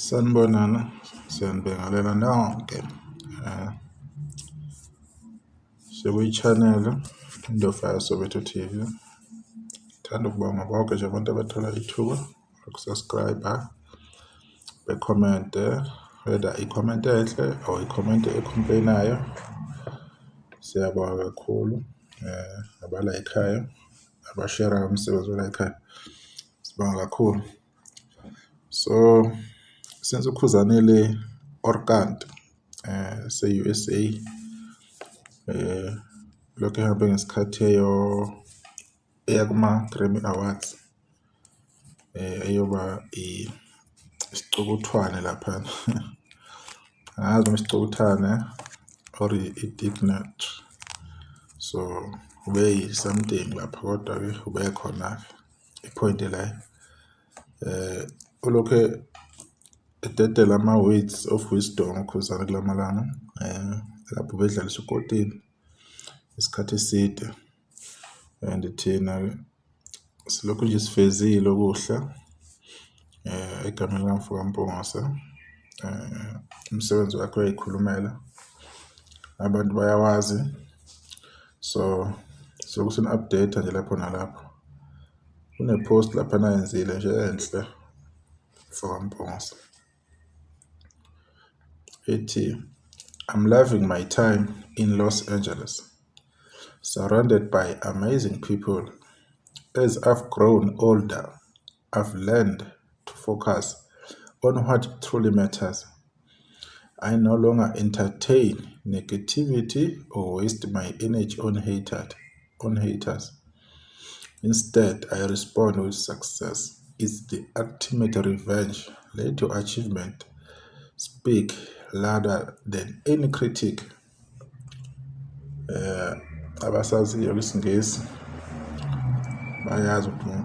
Sanibonana, siyanibingelela nonke sekuyi-channel Indofana Soweto TV. Ngithanda ukubonga bonke nje abantu abathola ithuba lokusubscribe, becommente, whether i-comment enhle or i-comment e-complainayo. Siyabonga kakhulu abalayikhayo, abasherayo umsebenzi olayikhayo. Sibonga kakhulu. So since ukhuzanile Orkant se-USA lokho ehambe ngesikhathi eya kuma-Grammy Awards eyoba isicukuthwane laphana. Angazi noma isicukuthwane or i-dignity. So ube something lapha kodwa-ke ube khona i-point la ulokhu ededela ama-words of wisdom ukhuzana kulamalanga lapho bedlalisa ukotini isikhathi eside, and thina silokhu nje sifezile okuhle egameni likaMfokaMpungose. Umsebenzi wakhe uyayikhulumela, abantu bayawazi, so sina-update nje lapho nalapho. Kune-post lapha ayenzile nje enhle MfokaMpungose ethi, "I'm loving my time in Los Angeles, surrounded by amazing people. As I've grown older, I've learned to focus on what truly matters. I no longer entertain negativity or waste my energy on haters. Instead, I respond with success. It's the ultimate revenge. Let your achievement speak louder than any critic." Abasaziyo isiNgisi bayazi ukuthi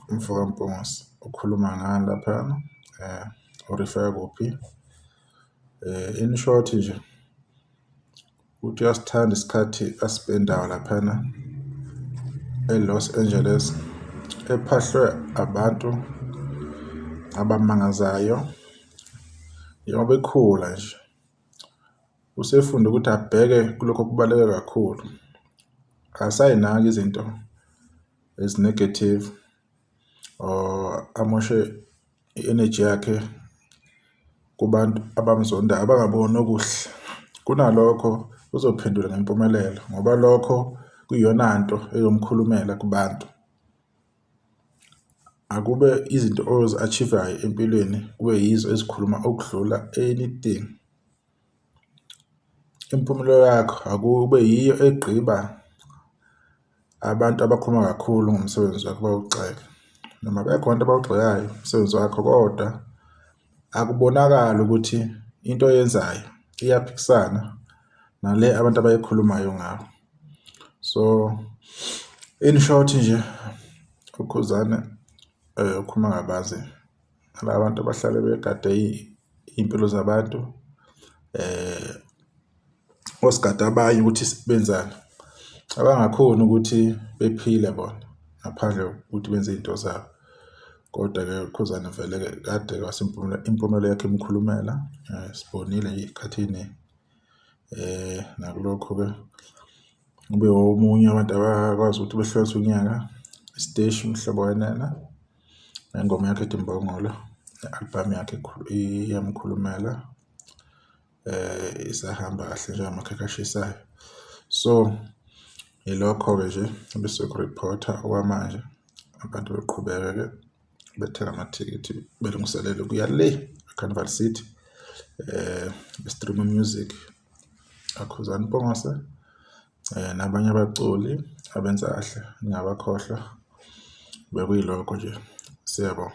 uMfokaMpungose ukhuluma ngani laphana, urefera kuphi. In short nje uthi uyasithanda isikhathi aspendayo laphana e-Los Angeles, ephahlwe abantu abamangazayo. Njengoba ekhula nje usefunda ukuthi abheke kulokho okubaluleke kakhulu, asayinaki izinto ezi-negative or amoshe i-energy yakhe kubantu abamzondayo abangaboni okuhle. Kunalokho uzophendula ngempumelelo ngoba lokho kuyiyona nto eyomkhulumela kubantu. Akube izinto ozi-achievayo empilweni kube yizo ezikhuluma okudlula anything. Impumelo yakho akube yiyo egqiba abantu abakhuluma kakhulu ngomsebenzi wakho bawugxeke. Noma bekhona abantu abawugxekayo umsebenzi wakho, kodwa akubonakala ukuthi into oyenzayo iyaphikisana nale abantu abayikhulumayo ngawo. So in short nje ukhuzane ukhuluma ngabazi la bantu abahlale begade iy'mpilo zabantu, osigada abanye ukuthi benzani, abangakhoni ukuthi bephile bona ngaphandle kokuthi benze izinto zabo. Kodwa-ke ukhuzane vele kade impumelo yakhe imkhulumela, sibonile nje ey'khathini nakulokho-ke ube omunye abantu abakwazi ukuthi behlonze unyaka. Steshi Mhlobo Wenene nengoma yakhe ethi Mbongolo, i-album yakhe iyamkhulumela, isahamba kahle njengamakhekhe ashisayo. So yilokho-ke nje bese kureporter okwamanje, abantu beqhubeka-ke bethenga amathikithi belungiselele ukuya le eCarnival City be-stream music kakhuzana Mpungose nabanye abaculi abenza kahle ngingabakhohlwa. Bekuyilokho nje, siyabonga.